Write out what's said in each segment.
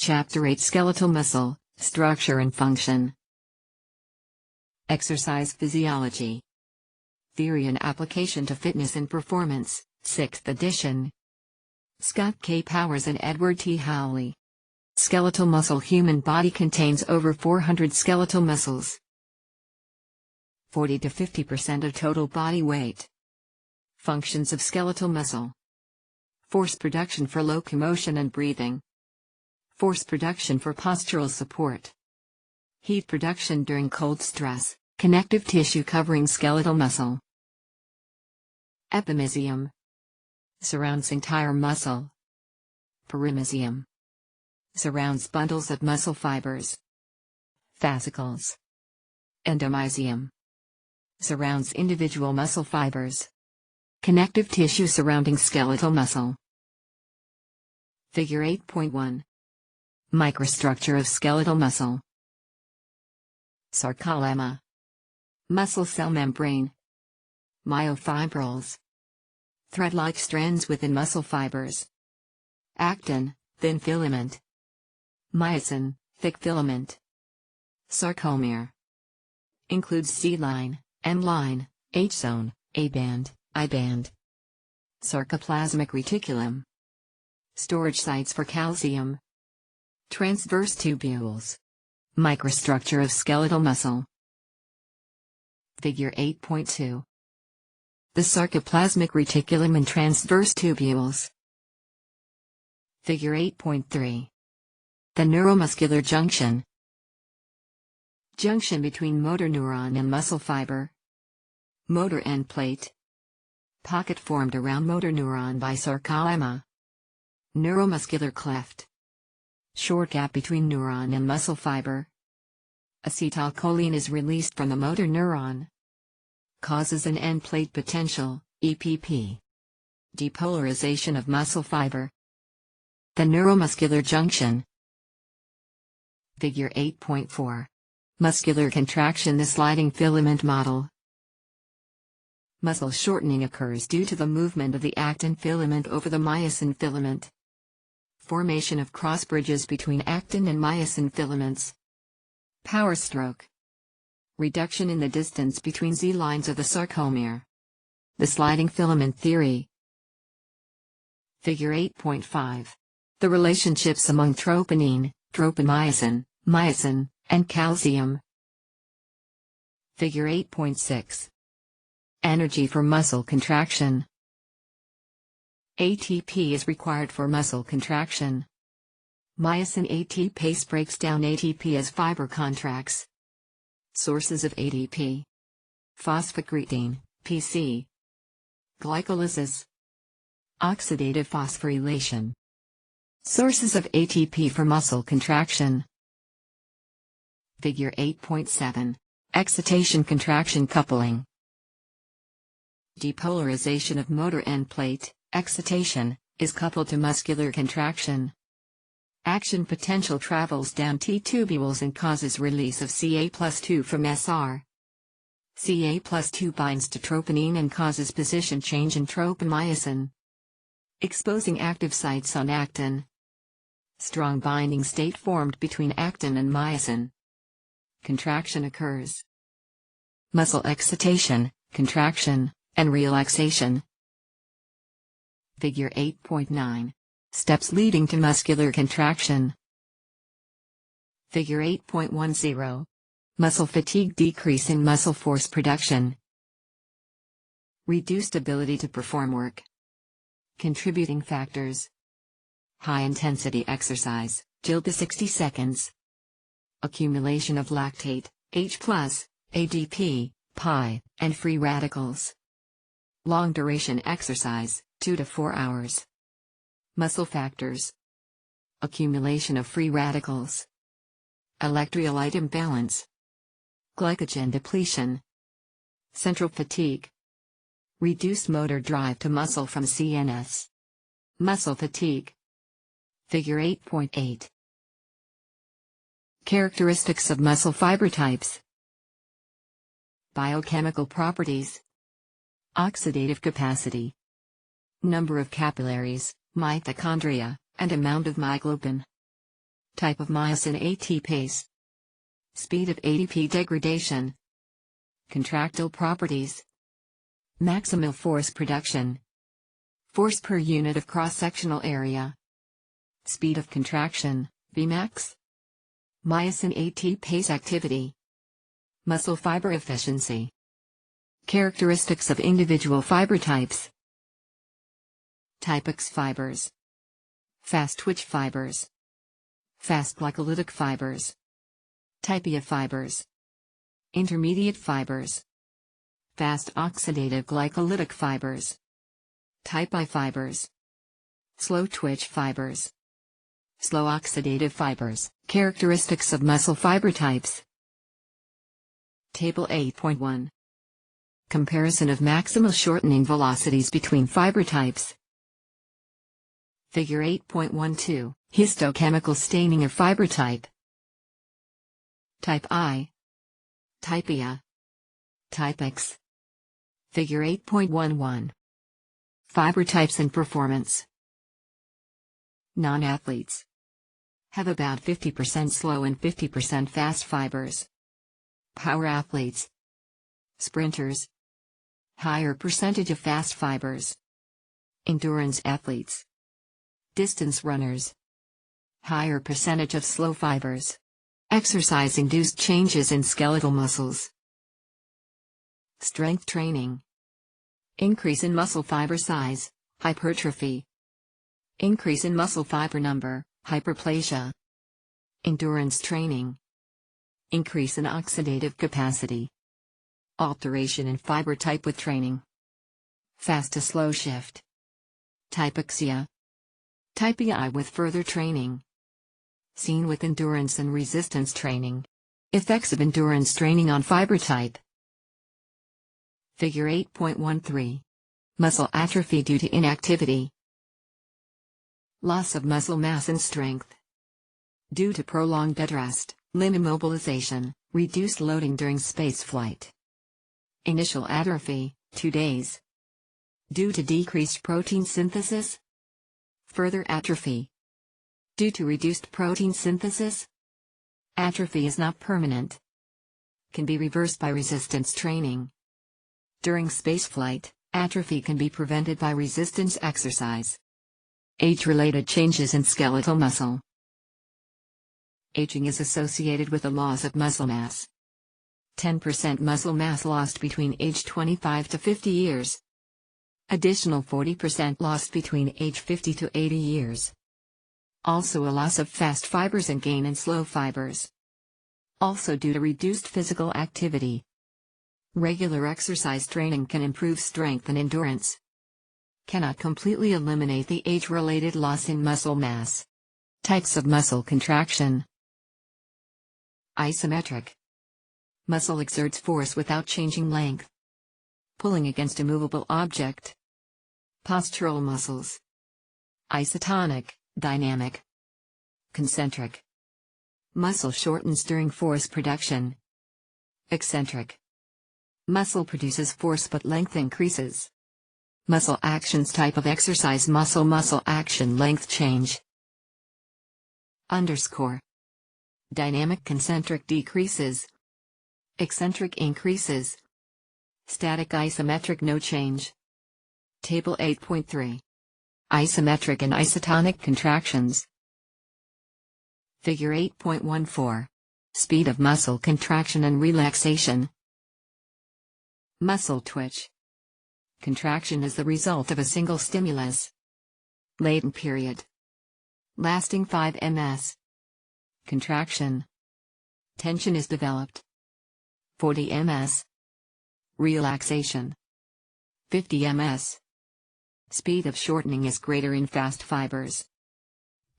Chapter 8: Skeletal Muscle, Structure and Function. Exercise Physiology. Theory and Application to Fitness and Performance, 6th edition. Scott K. Powers and Edward T. Howley. Skeletal muscle. Human body contains over 400 skeletal muscles. 40 to 50% of total body weight. Functions of skeletal muscle. Force production for locomotion and breathing. Force production for postural support. Heat production during cold stress. Connective tissue covering skeletal muscle. Epimysium. Surrounds entire muscle. Perimysium. Surrounds bundles of muscle fibers. Fascicles. Endomysium. Surrounds individual muscle fibers. Connective tissue surrounding skeletal muscle. Figure 8.1. Microstructure of skeletal muscle. Sarcolemma. Muscle cell membrane. Myofibrils. Thread-like strands within muscle fibers. Actin, thin filament. Myosin, thick filament. Sarcomere. Includes C-line, M-line, H-zone, A-band, I-band. Sarcoplasmic reticulum. Storage sites for calcium. Transverse tubules. Microstructure of skeletal muscle. Figure 8.2. The sarcoplasmic reticulum and transverse tubules. Figure 8.3. The neuromuscular junction. Junction between motor neuron and muscle fiber. Motor end plate. Pocket formed around motor neuron by sarcolemma. Neuromuscular cleft. Short gap between neuron and muscle fiber. Acetylcholine is released from the motor neuron. Causes an end plate potential, EPP. Depolarization of muscle fiber. The neuromuscular junction. Figure 8.4. Muscular contraction. The sliding filament model. Muscle shortening occurs due to the movement of the actin filament over the myosin filament. Formation of cross bridges between actin and myosin filaments. Power stroke. Reduction in the distance between Z lines of the sarcomere. The sliding filament theory. Figure 8.5. The relationships among troponin, tropomyosin, myosin, and calcium. Figure 8.6. Energy for muscle contraction. ATP is required for muscle contraction. Myosin ATPase breaks down ATP as fiber contracts. Sources of ATP. Phosphocreatine, PC. Glycolysis. Oxidative phosphorylation. Sources of ATP for muscle contraction. Figure 8.7. Excitation contraction coupling. Depolarization of motor end plate, excitation, is coupled to muscular contraction. Action potential travels down T-tubules and causes release of Ca+2 from Sr. Ca+2 binds to troponin and causes position change in tropomyosin, exposing active sites on actin. Strong binding state formed between actin and myosin. Contraction occurs. Muscle excitation, contraction, and relaxation. Figure 8.9. Steps leading to muscular contraction. Figure 8.10. Muscle fatigue. Decrease in muscle force production. Reduced ability to perform work. Contributing factors. High-intensity exercise, GIL to 60 seconds. Accumulation of lactate, H+, ADP, Pi, and free radicals. Long-duration exercise, 2 to 4 hours. Muscle factors. Accumulation of free radicals. Electrolyte imbalance. Glycogen depletion. Central fatigue. Reduced motor drive to muscle from CNS. Muscle fatigue. Figure 8.8. Characteristics of muscle fiber types. Biochemical properties. Oxidative capacity. Number of capillaries, mitochondria, and amount of myoglobin. Type of myosin AT pace. Speed of ADP degradation. Contractile properties. Maximal force production. Force per unit of cross-sectional area. Speed of contraction, Vmax. Myosin AT pace activity. Muscle fiber efficiency. Characteristics of individual fiber types. Type X fibers. Fast twitch fibers. Fast glycolytic fibers. Type IA fibers. Intermediate fibers. Fast oxidative glycolytic fibers. Type I fibers. Slow twitch fibers. Slow oxidative fibers. Characteristics of muscle fiber types. Table 8.1. Comparison of maximal shortening velocities between fiber types. Figure 8.12. Histochemical staining of fiber type. Type I. Type IA. Type X. Figure 8.11. Fiber types and performance. Non-athletes have about 50% slow and 50% fast fibers. Power athletes, sprinters, higher percentage of fast fibers. Endurance athletes, distance runners, higher percentage of slow fibers. Exercise-induced changes in skeletal muscles. Strength training. Increase in muscle fiber size, hypertrophy. Increase in muscle fiber number, hyperplasia. Endurance training. Increase in oxidative capacity. Alteration in fiber type with training. Fast to slow shift. Typexia. Type I with further training. Seen with endurance and resistance training. Effects of endurance training on fiber type. Figure 8.13. Muscle atrophy due to inactivity. Loss of muscle mass and strength. Due to prolonged bed rest, limb immobilization, reduced loading during spaceflight. Initial atrophy, 2 days. Due to decreased protein synthesis. Further atrophy. Due to reduced protein synthesis. Atrophy is not permanent. Can be reversed by resistance training. During spaceflight, atrophy can be prevented by resistance exercise. Age-related changes in skeletal muscle. Aging is associated with a loss of muscle mass. 10% muscle mass lost between age 25 to 50 years. Additional 40% lost between age 50 to 80 years. Also a loss of fast fibers and gain in slow fibers. Also due to reduced physical activity. Regular exercise training can improve strength and endurance. Cannot completely eliminate the age-related loss in muscle mass. Types of muscle contraction. Isometric. Muscle exerts force without changing length. Pulling against a movable object. Postural muscles. Isotonic, dynamic. Concentric. Muscle shortens during force production. Eccentric. Muscle produces force but length increases. Muscle actions. Type of exercise. Muscle action length change. Underscore. Dynamic concentric decreases. Eccentric increases. Static isometric no change. Table 8.3. Isometric and isotonic contractions. Figure 8.14. Speed of muscle contraction and relaxation. Muscle twitch. Contraction is the result of a single stimulus. Latent period. Lasting 5 ms. Contraction. Tension is developed. 40 ms. Relaxation. 50 ms. Speed of shortening is greater in fast fibers.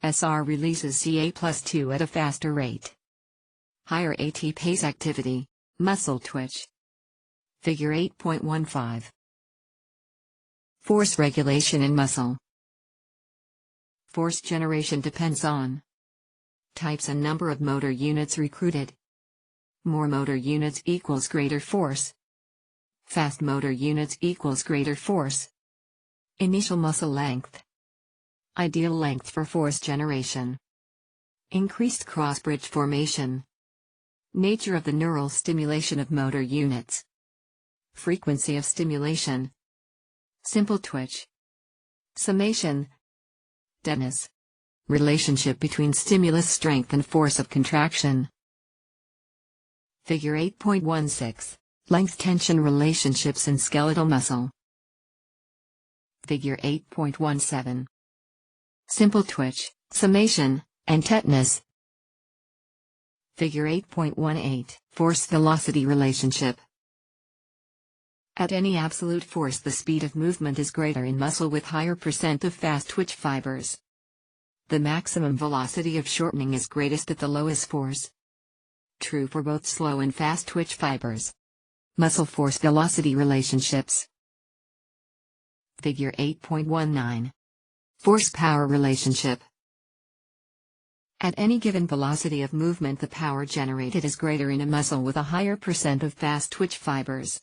SR releases Ca+2 at a faster rate. Higher AT pace activity, muscle twitch. Figure 8.15. Force regulation in muscle. Force generation depends on types and number of motor units recruited. More motor units equals greater force. Fast motor units equals greater force. Initial muscle length. Ideal length for force generation. Increased cross-bridge formation. Nature of the neural stimulation of motor units. Frequency of stimulation. Simple twitch. Summation. Deadness. Relationship between stimulus strength and force of contraction. Figure 8.16. Length-tension relationships in skeletal muscle. Figure 8.17. Simple twitch, summation, and tetanus. Figure 8.18. Force-velocity relationship. At any absolute force, the speed of movement is greater in muscle with higher percent of fast twitch fibers. The maximum velocity of shortening is greatest at the lowest force. True for both slow and fast twitch fibers. Muscle force-velocity relationships. Figure 8.19. Force-power relationship. At any given velocity of movement, the power generated is greater in a muscle with a higher percent of fast twitch fibers.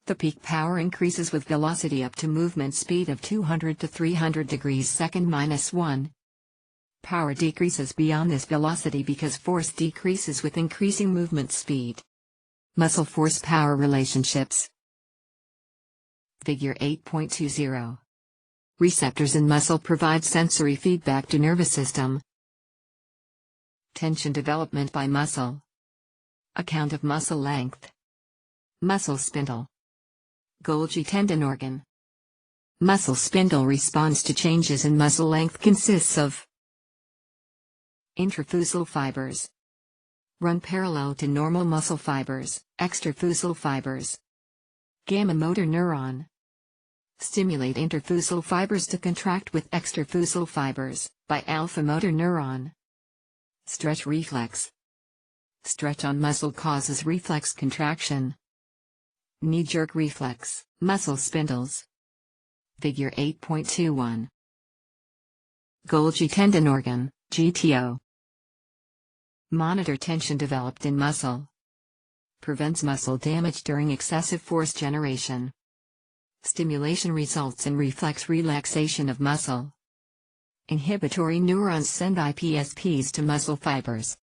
The peak power increases with velocity up to movement speed of 200 to 300 degrees second minus 1. Power decreases beyond this velocity because force decreases with increasing movement speed. Muscle force-power relationships. Figure 8.20. Receptors in muscle provide sensory feedback to nervous system. Tension development by muscle. Account of muscle length. Muscle spindle. Golgi tendon organ. Muscle spindle response to changes in muscle length consists of intrafusal fibers. Run parallel to normal muscle fibers, extrafusal fibers. Gamma motor neuron. Stimulate interfusal fibers to contract with extrafusal fibers, by alpha motor neuron. Stretch reflex. Stretch on muscle causes reflex contraction. Knee-jerk reflex, muscle spindles. Figure 8.21. Golgi tendon organ, GTO. Monitor tension developed in muscle. Prevents muscle damage during excessive force generation. Stimulation results in reflex relaxation of muscle. Inhibitory neurons send IPSPs to muscle fibers.